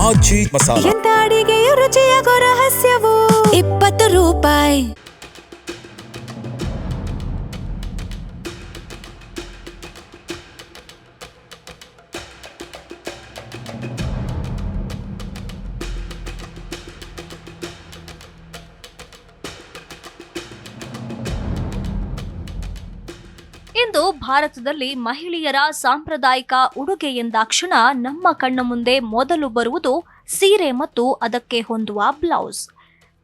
ಆಚಿ ಮಸಾಲ. ಎಂತ ಅಡಿಗೆಯ ರುಚಿಯಾಗೋ ರಹಸ್ಯವು 20 ರೂಪಾಯಿ. ಇಂದು ಭಾರತದಲ್ಲಿ ಮಹಿಳೆಯರ ಸಾಂಪ್ರದಾಯಿಕ ಉಡುಗೆ ಎಂದಾಕ್ಷಣ ನಮ್ಮ ಕಣ್ಣ ಮುಂದೆ ಮೊದಲು ಬರುವುದು ಸೀರೆ ಮತ್ತು ಅದಕ್ಕೆ ಹೊಂದುವ ಬ್ಲೌಸ್.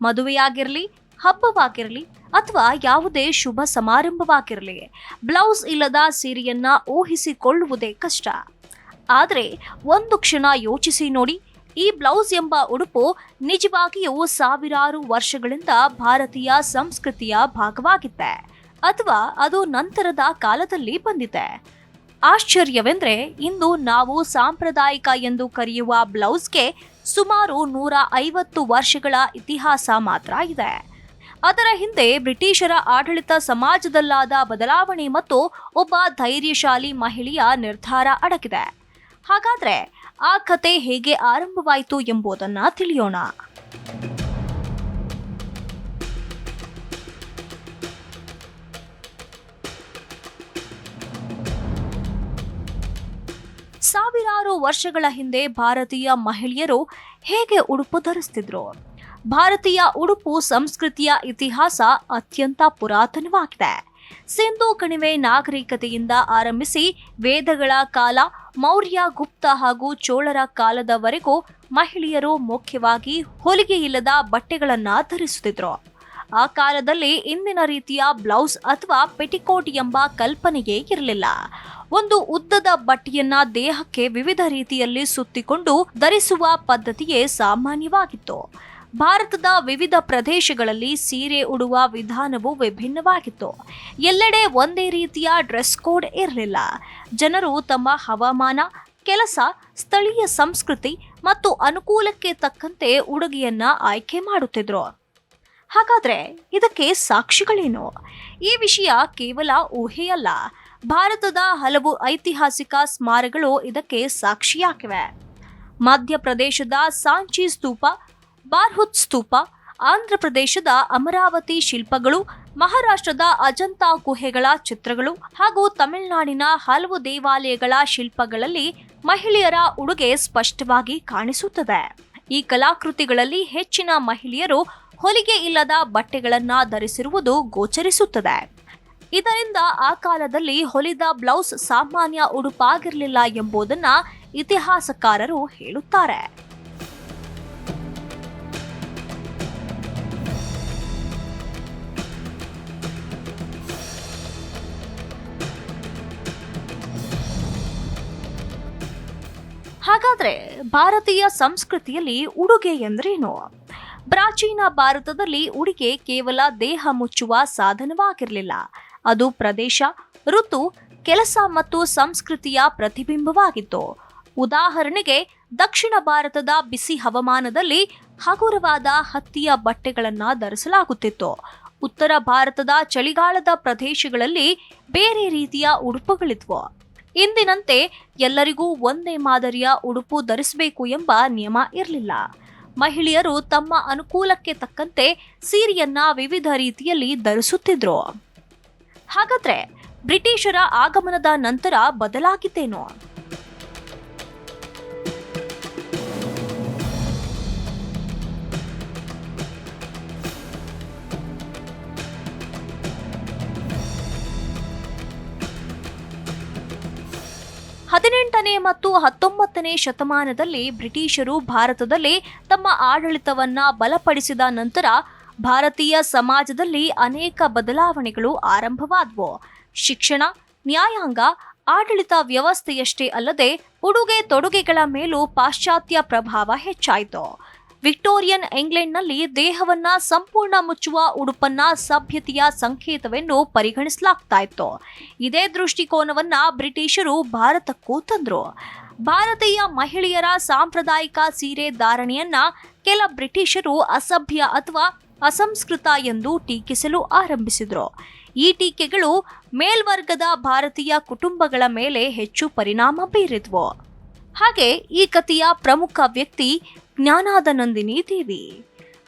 ಮದುವೆಯಾಗಿರಲಿ, ಹಬ್ಬವಾಗಿರಲಿ ಅಥವಾ ಯಾವುದೇ ಶುಭ ಸಮಾರಂಭವಾಗಿರಲಿ, ಬ್ಲೌಸ್ ಇಲ್ಲದ ಸೀರೆಯನ್ನ ಊಹಿಸಿಕೊಳ್ಳುವುದೇ ಕಷ್ಟ. ಆದರೆ ಒಂದು ಕ್ಷಣ ಯೋಚಿಸಿ ನೋಡಿ, ಈ ಬ್ಲೌಸ್ ಎಂಬ ಉಡುಪು ನಿಜವಾಗಿಯೂ ಸಾವಿರಾರು ವರ್ಷಗಳಿಂದ ಭಾರತೀಯ ಸಂಸ್ಕೃತಿಯ ಭಾಗವಾಗಿತ್ತೆ ಅಥವಾ ಅದು ನಂತರದ ಕಾಲದಲ್ಲಿ ಬಂದಿದೆ. ಆಶ್ಚರ್ಯವೆಂದರೆ, ಇಂದು ನಾವು ಸಾಂಪ್ರದಾಯಿಕ ಎಂದು ಕರೆಯುವ ಬ್ಲೌಸ್ಗೆ ಸುಮಾರು 150 ವರ್ಷಗಳ ಇತಿಹಾಸ ಮಾತ್ರ ಇದೆ. ಅದರ ಹಿಂದೆ ಬ್ರಿಟಿಷರ ಆಡಳಿತ ಸಮಾಜದಲ್ಲಾದ ಬದಲಾವಣೆ ಮತ್ತು ಒಬ್ಬ ಧೈರ್ಯಶಾಲಿ ಮಹಿಳೆಯ ನಿರ್ಧಾರ ಅಡಗಿದೆ. ಹಾಗಾದ್ರೆ ಆ ಕತೆ ಹೇಗೆ ಆರಂಭವಾಯಿತು ಎಂಬುದನ್ನು ತಿಳಿಯೋಣ. ಸಾವಿರಾರು ವರ್ಷಗಳ ಹಿಂದೆ ಭಾರತೀಯ ಮಹಿಳೆಯರು ಹೇಗೆ ಉಡುಪು ಧರಿಸುತ್ತಿದ್ರು? ಭಾರತೀಯ ಉಡುಪು ಸಂಸ್ಕೃತಿಯ ಇತಿಹಾಸ ಅತ್ಯಂತ ಪುರಾತನವಾಗಿದೆ. ಸಿಂಧೂ ಕಣಿವೆ ನಾಗರಿಕತೆಯಿಂದ ಆರಂಭಿಸಿ ವೇದಗಳ ಕಾಲ, ಮೌರ್ಯ, ಗುಪ್ತ ಹಾಗೂ ಚೋಳರ ಕಾಲದವರೆಗೂ ಮಹಿಳೆಯರು ಮುಖ್ಯವಾಗಿ ಹೊಲಿಗೆ ಇಲ್ಲದ ಬಟ್ಟೆಗಳನ್ನು ಧರಿಸುತ್ತಿದ್ರು. ಆ ಕಾಲದಲ್ಲಿ ಇಂದಿನ ರೀತಿಯ ಬ್ಲೌಸ್ ಅಥವಾ ಪೆಟಿಕೋಟ್ ಎಂಬ ಕಲ್ಪನೆಯೇ ಇರಲಿಲ್ಲ. ಒಂದು ಉದ್ದದ ಬಟ್ಟೆಯನ್ನ ದೇಹಕ್ಕೆ ವಿವಿಧ ರೀತಿಯಲ್ಲಿ ಸುತ್ತಿಕೊಂಡು ಧರಿಸುವ ಪದ್ಧತಿಯೇ ಸಾಮಾನ್ಯವಾಗಿತ್ತು. ಭಾರತದ ವಿವಿಧ ಪ್ರದೇಶಗಳಲ್ಲಿ ಸೀರೆ ಉಡುವ ವಿಧಾನವು ವಿಭಿನ್ನವಾಗಿತ್ತು. ಎಲ್ಲೆಡೆ ಒಂದೇ ರೀತಿಯ ಡ್ರೆಸ್ ಕೋಡ್ ಇರಲಿಲ್ಲ. ಜನರು ತಮ್ಮ ಹವಾಮಾನ, ಕೆಲಸ, ಸ್ಥಳೀಯ ಸಂಸ್ಕೃತಿ ಮತ್ತು ಅನುಕೂಲಕ್ಕೆ ತಕ್ಕಂತೆ ಉಡುಗೆಯನ್ನ ಆಯ್ಕೆ ಮಾಡುತ್ತಿದ್ರು. ಹಾಗಾದ್ರೆ ಇದಕ್ಕೆ ಸಾಕ್ಷಿಗಳೇನು? ಈ ವಿಷಯ ಕೇವಲ ಊಹೆಯಲ್ಲ. ಭಾರತದ ಹಲವು ಐತಿಹಾಸಿಕ ಸ್ಮಾರಕಗಳು ಇದಕ್ಕೆ ಸಾಕ್ಷಿಯಾಗಿವೆ. ಮಧ್ಯಪ್ರದೇಶದ ಸಾಂಚಿ ಸ್ತೂಪ, ಬಾರ್ಹುತ್ ಸ್ತೂಪ, ಆಂಧ್ರ ಪ್ರದೇಶದ ಅಮರಾವತಿ ಶಿಲ್ಪಗಳು, ಮಹಾರಾಷ್ಟ್ರದ ಅಜಂತಾ ಗುಹೆಗಳ ಚಿತ್ರಗಳು ಹಾಗೂ ತಮಿಳುನಾಡಿನ ಹಲವು ದೇವಾಲಯಗಳ ಶಿಲ್ಪಗಳಲ್ಲಿ ಮಹಿಳೆಯರ ಉಡುಗೆ ಸ್ಪಷ್ಟವಾಗಿ ಕಾಣಿಸುತ್ತದೆ. ಈ ಕಲಾಕೃತಿಗಳಲ್ಲಿ ಹೆಚ್ಚಿನ ಮಹಿಳೆಯರು ಹೊಲಿಗೆ ಇಲ್ಲದ ಬಟ್ಟೆಗಳನ್ನು ಧರಿಸಿರುವುದು ಗೋಚರಿಸುತ್ತದೆ. ಇದರಿಂದ ಆ ಕಾಲದಲ್ಲಿ ಹೊಲಿದ ಬ್ಲೌಸ್ ಸಾಮಾನ್ಯ ಉಡುಪಾಗಿರಲಿಲ್ಲ ಎಂಬುದನ್ನ ಇತಿಹಾಸಕಾರರು ಹೇಳುತ್ತಾರೆ. ಹಾಗಾದ್ರೆ ಭಾರತೀಯ ಸಂಸ್ಕೃತಿಯಲ್ಲಿ ಉಡುಗೆ ಎಂದ್ರೇನು? ಪ್ರಾಚೀನ ಭಾರತದಲ್ಲಿ ಉಡುಗೆ ಕೇವಲ ದೇಹ ಮುಚ್ಚುವ ಸಾಧನವಾಗಿರಲಿಲ್ಲ. ಅದು ಪ್ರದೇಶ, ಋತು, ಕೆಲಸ ಮತ್ತು ಸಂಸ್ಕೃತಿಯ ಪ್ರತಿಬಿಂಬವಾಗಿತ್ತು. ಉದಾಹರಣೆಗೆ, ದಕ್ಷಿಣ ಭಾರತದ ಬಿಸಿ ಹವಾಮಾನದಲ್ಲಿ ಹಗುರವಾದ ಹತ್ತಿಯ ಬಟ್ಟೆಗಳನ್ನು ಧರಿಸಲಾಗುತ್ತಿತ್ತು. ಉತ್ತರ ಭಾರತದ ಚಳಿಗಾಲದ ಪ್ರದೇಶಗಳಲ್ಲಿ ಬೇರೆ ರೀತಿಯ ಉಡುಪುಗಳಿದ್ವು. ಇಂದಿನಂತೆ ಎಲ್ಲರಿಗೂ ಒಂದೇ ಮಾದರಿಯ ಉಡುಪು ಧರಿಸಬೇಕು ಎಂಬ ನಿಯಮ ಇರಲಿಲ್ಲ. ಮಹಿಳೆಯರು ತಮ್ಮ ಅನುಕೂಲಕ್ಕೆ ತಕ್ಕಂತೆ ಸೀರೆಯನ್ನ ವಿವಿಧ ರೀತಿಯಲ್ಲಿ ಧರಿಸುತ್ತಿದ್ರು. ಹಾಗಾದ್ರೆ ಬ್ರಿಟಿಷರ ಆಗಮನದ ನಂತರ ಬದಲಾಗಿದ್ದೇನೋ? ಹದಿನೆಂಟನೇ ಮತ್ತು 19ನೇ ಶತಮಾನದಲ್ಲಿ ಬ್ರಿಟಿಷರು ಭಾರತದಲ್ಲಿ ತಮ್ಮ ಆಡಳಿತವನ್ನ ಬಲಪಡಿಸಿದ ನಂತರ ಭಾರತೀಯ ಸಮಾಜದಲ್ಲಿ ಅನೇಕ ಬದಲಾವಣೆಗಳು ಆರಂಭವಾದವು. ಶಿಕ್ಷಣ, ನ್ಯಾಯಾಂಗ, ಆಡಳಿತ ವ್ಯವಸ್ಥೆಯಷ್ಟೇ ಅಲ್ಲದೆ ಉಡುಗೆ ತೊಡುಗೆಗಳ ಮೇಲೂ ಪಾಶ್ಚಾತ್ಯ ಪ್ರಭಾವ ಹೆಚ್ಚಾಯಿತು. ವಿಕ್ಟೋರಿಯನ್ ಇಂಗ್ಲೆಂಡ್ನಲ್ಲಿ ದೇಹವನ್ನ ಸಂಪೂರ್ಣ ಮುಚ್ಚುವ ಉಡುಪನ್ನ ಸಭ್ಯತೆಯ ಸಂಕೇತವೆಂದು ಪರಿಗಣಿಸಲಾಗ್ತಾ ಇತ್ತು. ಇದೇ ದೃಷ್ಟಿಕೋನವನ್ನ ಬ್ರಿಟಿಷರು ಭಾರತಕ್ಕೂ ತಂದ್ರು. ಭಾರತೀಯ ಮಹಿಳೆಯರ ಸಾಂಪ್ರದಾಯಿಕ ಸೀರೆ ಧಾರಣೆಯನ್ನ ಕೆಲ ಬ್ರಿಟಿಷರು ಅಸಭ್ಯ ಅಥವಾ ಅಸಂಸ್ಕೃತ ಎಂದು ಟೀಕಿಸಲು ಆರಂಭಿಸಿದ್ರು. ಈ ಟೀಕೆಗಳು ಮೇಲ್ವರ್ಗದ ಭಾರತೀಯ ಕುಟುಂಬಗಳ ಮೇಲೆ ಹೆಚ್ಚು ಪರಿಣಾಮ ಬೀರಿದ್ವು. ಹಾಗೆ ಈ ಕಥೆಯ ಪ್ರಮುಖ ವ್ಯಕ್ತಿ ಜ್ಞಾನಾದನಂದಿನಿ ದೇವಿ.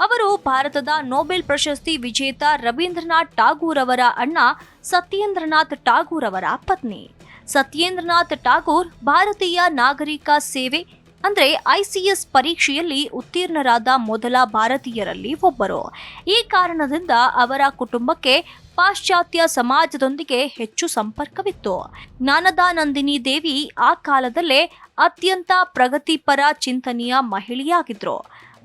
ಅವರು ಭಾರತದ ನೊಬೆಲ್ ಪ್ರಶಸ್ತಿ ವಿಜೇತ ರವೀಂದ್ರನಾಥ್ ಟಾಗೂರ್ ಅವರ ಅಣ್ಣ ಸತ್ಯೇಂದ್ರನಾಥ್ ಟಾಗೂರ್ ಅವರ ಪತ್ನಿ. ಸತ್ಯೇಂದ್ರನಾಥ್ ಟಾಗೂರ್ ಭಾರತೀಯ ನಾಗರಿಕ ಸೇವೆ ಅಂದ್ರೆ ICS ಪರೀಕ್ಷೆಯಲ್ಲಿ ಉತ್ತೀರ್ಣರಾದ ಮೊದಲ ಭಾರತೀಯರಲ್ಲಿ ಒಬ್ಬರು. ಈ ಕಾರಣದಿಂದ ಅವರ ಕುಟುಂಬಕ್ಕೆ ಪಾಶ್ಚಾತ್ಯ ಸಮಾಜದೊಂದಿಗೆ ಹೆಚ್ಚು ಸಂಪರ್ಕವಿತ್ತು. ಜ್ಞಾನದಾನಂದಿನಿ ದೇವಿ ಆ ಕಾಲದಲ್ಲೇ ಅತ್ಯಂತ ಪ್ರಗತಿಪರ ಚಿಂತನೆಯ ಮಹಿಳೆಯಾಗಿದ್ರು.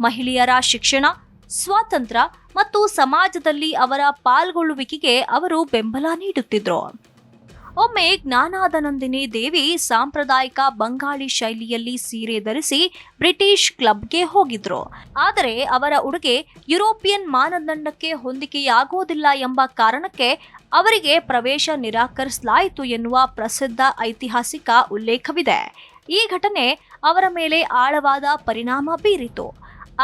ಮಹಿಳೆಯರ ಶಿಕ್ಷಣ, ಸ್ವಾತಂತ್ರ್ಯ ಮತ್ತು ಸಮಾಜದಲ್ಲಿ ಅವರ ಪಾಲ್ಗೊಳ್ಳುವಿಕೆಗೆ ಅವರು ಬೆಂಬಲ ನೀಡುತ್ತಿದ್ರು. ಒಮ್ಮೆ ಜ್ಞಾನಾದನಂದಿನಿ ದೇವಿ ಸಾಂಪ್ರದಾಯಿಕ ಬಂಗಾಳಿ ಶೈಲಿಯಲ್ಲಿ ಸೀರೆ ಧರಿಸಿ ಬ್ರಿಟಿಷ್ ಕ್ಲಬ್ಗೆ ಹೋಗಿದ್ರು. ಆದರೆ ಅವರ ಉಡುಗೆ ಯುರೋಪಿಯನ್ ಮಾನದಂಡಕ್ಕೆ ಹೊಂದಿಕೆಯಾಗುವುದಿಲ್ಲ ಎಂಬ ಕಾರಣಕ್ಕೆ ಅವರಿಗೆ ಪ್ರವೇಶ ನಿರಾಕರಿಸಲಾಯಿತು ಎನ್ನುವ ಪ್ರಸಿದ್ಧ ಐತಿಹಾಸಿಕ ಉಲ್ಲೇಖವಿದೆ. ಈ ಘಟನೆ ಅವರ ಮೇಲೆ ಆಳವಾದ ಪರಿಣಾಮ ಬೀರಿತು.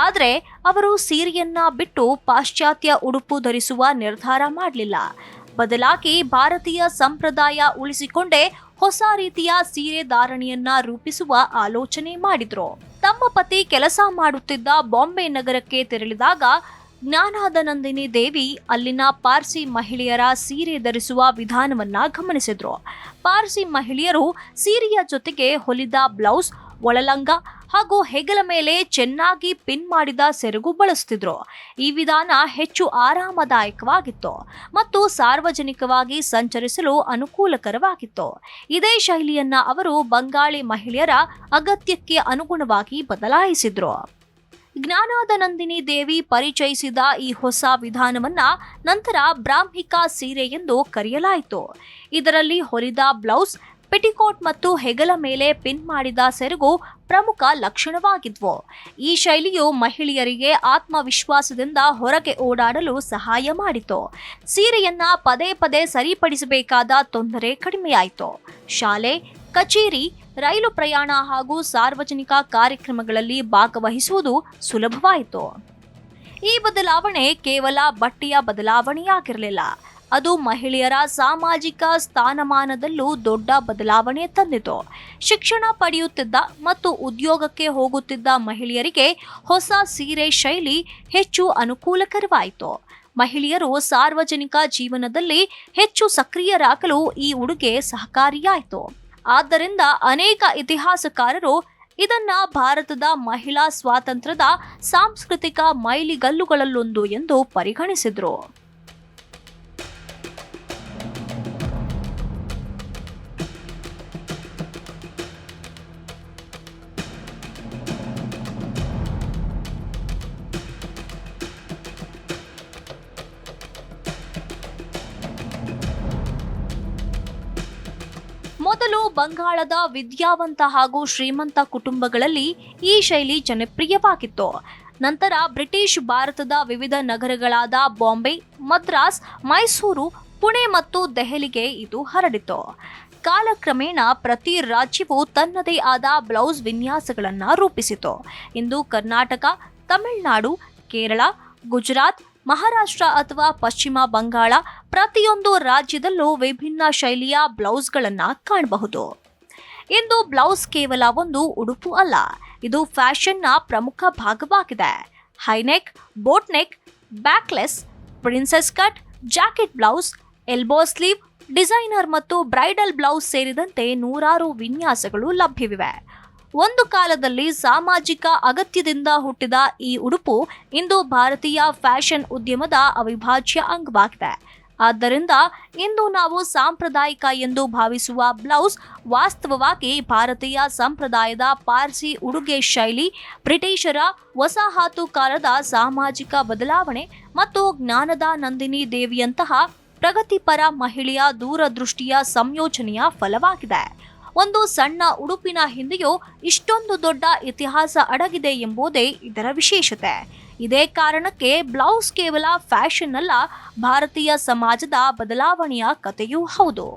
ಆದರೆ ಅವರು ಸೀರೆಯನ್ನ ಬಿಟ್ಟು ಪಾಶ್ಚಾತ್ಯ ಉಡುಪು ಧರಿಸುವ ನಿರ್ಧಾರ ಮಾಡಲಿಲ್ಲ. ಬದಲಾಗಿ ಭಾರತೀಯ ಸಂಪ್ರದಾಯ ಉಳಿಸಿಕೊಂಡೇ ಹೊಸ ರೀತಿಯ ಸೀರೆ ಧಾರಣೆಯನ್ನ ರೂಪಿಸುವ ಆಲೋಚನೆ ಮಾಡಿದ್ರು. ತಮ್ಮ ಪತಿ ಕೆಲಸ ಮಾಡುತ್ತಿದ್ದ ಬಾಂಬೆ ನಗರಕ್ಕೆ ತೆರಳಿದಾಗ ಜ್ಞಾನಾದನಂದಿನಿ ದೇವಿ ಅಲ್ಲಿನ ಪಾರ್ಸಿ ಮಹಿಳೆಯರ ಸೀರೆ ಧರಿಸುವ ವಿಧಾನವನ್ನ ಗಮನಿಸಿದ್ರು. ಪಾರ್ಸಿ ಮಹಿಳೆಯರು ಸೀರೆಯ ಜೊತೆಗೆ ಹೊಲಿದ ಬ್ಲೌಸ್, ಒಳಲಂಗ ಹಾಗೂ ಹೆಗಲ ಮೇಲೆ ಚೆನ್ನಾಗಿ ಪಿನ್ ಮಾಡಿದ ಸೆರಗು ಬಳಸುತ್ತಿದ್ರು. ಈ ವಿಧಾನ ಹೆಚ್ಚು ಆರಾಮದಾಯಕವಾಗಿತ್ತು ಮತ್ತು ಸಾರ್ವಜನಿಕವಾಗಿ ಸಂಚರಿಸಲು ಅನುಕೂಲಕರವಾಗಿತ್ತು. ಇದೇ ಶೈಲಿಯನ್ನ ಅವರು ಬಂಗಾಳಿ ಮಹಿಳೆಯರ ಅಗತ್ಯಕ್ಕೆ ಅನುಗುಣವಾಗಿ ಬದಲಾಯಿಸಿದ್ರು. ಜ್ಞಾನಾದನಂದಿನಿ ದೇವಿ ಪರಿಚಯಿಸಿದ ಈ ಹೊಸ ವಿಧಾನವನ್ನ ನಂತರ ಬ್ರಾಹ್ಮಿಕ ಸೀರೆ ಎಂದು ಕರೆಯಲಾಯಿತು. ಇದರಲ್ಲಿ ಹೊಲಿದ ಬ್ಲೌಸ್, ಪೆಟಿಕೋಟ್ ಮತ್ತು ಹೆಗಲ ಮೇಲೆ ಪಿನ್ ಮಾಡಿದ ಸೆರಗು ಪ್ರಮುಖ ಲಕ್ಷಣವಾಗಿದ್ವು. ಈ ಶೈಲಿಯು ಮಹಿಳೆಯರಿಗೆ ಆತ್ಮವಿಶ್ವಾಸದಿಂದ ಹೊರಗೆ ಓಡಾಡಲು ಸಹಾಯ ಮಾಡಿತು. ಸೀರೆಯನ್ನ ಪದೇ ಪದೇ ಸರಿಪಡಿಸಬೇಕಾದ ತೊಂದರೆ ಕಡಿಮೆಯಾಯಿತು. ಶಾಲೆ, ಕಚೇರಿ, ರೈಲು ಪ್ರಯಾಣ ಹಾಗೂ ಸಾರ್ವಜನಿಕ ಕಾರ್ಯಕ್ರಮಗಳಲ್ಲಿ ಭಾಗವಹಿಸುವುದು ಸುಲಭವಾಯಿತು. ಈ ಬದಲಾವಣೆ ಕೇವಲ ಬಟ್ಟೆಯ ಬದಲಾವಣೆಯಾಗಿರಲಿಲ್ಲ, ಅದು ಮಹಿಳೆಯರ ಸಾಮಾಜಿಕ ಸ್ಥಾನಮಾನದಲ್ಲೂ ದೊಡ್ಡ ಬದಲಾವಣೆ ತಂದಿತು. ಶಿಕ್ಷಣ ಪಡೆಯುತ್ತಿದ್ದ ಮತ್ತು ಉದ್ಯೋಗಕ್ಕೆ ಹೋಗುತ್ತಿದ್ದ ಮಹಿಳೆಯರಿಗೆ ಹೊಸ ಸೀರೆ ಶೈಲಿ ಹೆಚ್ಚು ಅನುಕೂಲಕರವಾಯಿತು. ಮಹಿಳೆಯರು ಸಾರ್ವಜನಿಕ ಜೀವನದಲ್ಲಿ ಹೆಚ್ಚು ಸಕ್ರಿಯರಾಗಲು ಈ ಉಡುಗೆ ಸಹಕಾರಿಯಾಯಿತು. ಆದ್ದರಿಂದ ಅನೇಕ ಇತಿಹಾಸಕಾರರು ಇದನ್ನ ಭಾರತದ ಮಹಿಳಾ ಸ್ವಾತಂತ್ರ್ಯದ ಸಾಂಸ್ಕೃತಿಕ ಮೈಲಿಗಲ್ಲುಗಳಲ್ಲೊಂದು ಎಂದು ಪರಿಗಣಿಸಿದ್ರು. ಮೊದಲು ಬಂಗಾಳದ ವಿದ್ಯಾವಂತ ಹಾಗೂ ಶ್ರೀಮಂತ ಕುಟುಂಬಗಳಲ್ಲಿ ಈ ಶೈಲಿ ಜನಪ್ರಿಯವಾಗಿತ್ತು. ನಂತರ ಬ್ರಿಟಿಷ್ ಭಾರತದ ವಿವಿಧ ನಗರಗಳಾದ ಬಾಂಬೆ, ಮದ್ರಾಸ್, ಮೈಸೂರು, ಪುಣೆ ಮತ್ತು ದೆಹಲಿಗೆ ಇದು ಹರಡಿತು. ಕಾಲಕ್ರಮೇಣ ಪ್ರತಿ ರಾಜ್ಯವು ತನ್ನದೇ ಆದ ಬ್ಲೌಸ್ ವಿನ್ಯಾಸಗಳನ್ನು ರೂಪಿಸಿತು. ಇಂದು ಕರ್ನಾಟಕ, ತಮಿಳುನಾಡು, ಕೇರಳ, ಗುಜರಾತ್, ಮಹಾರಾಷ್ಟ್ರ ಅಥವಾ ಪಶ್ಚಿಮ ಬಂಗಾಳ ಪ್ರತಿಯೊಂದು ರಾಜ್ಯದಲ್ಲೂ ವಿಭಿನ್ನ ಶೈಲಿಯ ಬ್ಲೌಸ್ಗಳನ್ನು ಕಾಣಬಹುದು. ಇಂದು ಬ್ಲೌಸ್ ಕೇವಲ ಒಂದು ಉಡುಪು ಅಲ್ಲ, ಇದು ಫ್ಯಾಷನ್ನ ಪ್ರಮುಖ ಭಾಗವಾಗಿದೆ. High neck, boat neck, backless, princess cut, jacket blouse, elbow sleeve, designer ಮತ್ತು ಬ್ರೈಡಲ್ ಬ್ಲೌಸ್ ಸೇರಿದಂತೆ ನೂರಾರು ವಿನ್ಯಾಸಗಳು ಲಭ್ಯವಿವೆ. ಒಂದು ಕಾಲದಲ್ಲಿ ಸಾಮಾಜಿಕ ಅಗತ್ಯದಿಂದ ಹುಟ್ಟಿದ ಈ ಉಡುಪು ಇಂದು ಭಾರತೀಯ ಫ್ಯಾಷನ್ ಉದ್ಯಮದ ಅವಿಭಾಜ್ಯ ಅಂಗವಾಗಿದೆ. ಆದ್ದರಿಂದ ಇಂದು ನಾವು ಸಾಂಪ್ರದಾಯಿಕ ಎಂದು ಭಾವಿಸುವ ಬ್ಲೌಸ್ ವಾಸ್ತವವಾಗಿ ಭಾರತೀಯ ಸಂಪ್ರದಾಯದ ಪಾರ್ಸಿ ಉಡುಗೆ ಶೈಲಿ, ಬ್ರಿಟಿಷರ ವಸಾಹತು ಕಾಲದ ಸಾಮಾಜಿಕ ಬದಲಾವಣೆ ಮತ್ತು ಜ್ಞಾನದಾನಂದಿನಿ ದೇವಿಯಂತಹ ಪ್ರಗತಿಪರ ಮಹಿಳೆಯ ದೂರದೃಷ್ಟಿಯ ಸಂಯೋಜನೆಯ ಫಲವಾಗಿದೆ. ಒಂದು ಸಣ್ಣ ಉಡುಪಿನ ಹಿಂದೆಯೂ ಇಷ್ಟೊಂದು ದೊಡ್ಡ ಇತಿಹಾಸ ಅಡಗಿದೆ ಎಂಬುದೇ ಇದರ ವಿಶೇಷತೆ. ಇದೇ ಕಾರಣಕ್ಕೆ ಬ್ಲೌಸ್ ಕೇವಲ ಫ್ಯಾಷನ್ ಅಲ್ಲ, ಭಾರತೀಯ ಸಮಾಜದ ಬದಲಾವಣೆಯ ಕಥೆಯೂ ಹೌದು.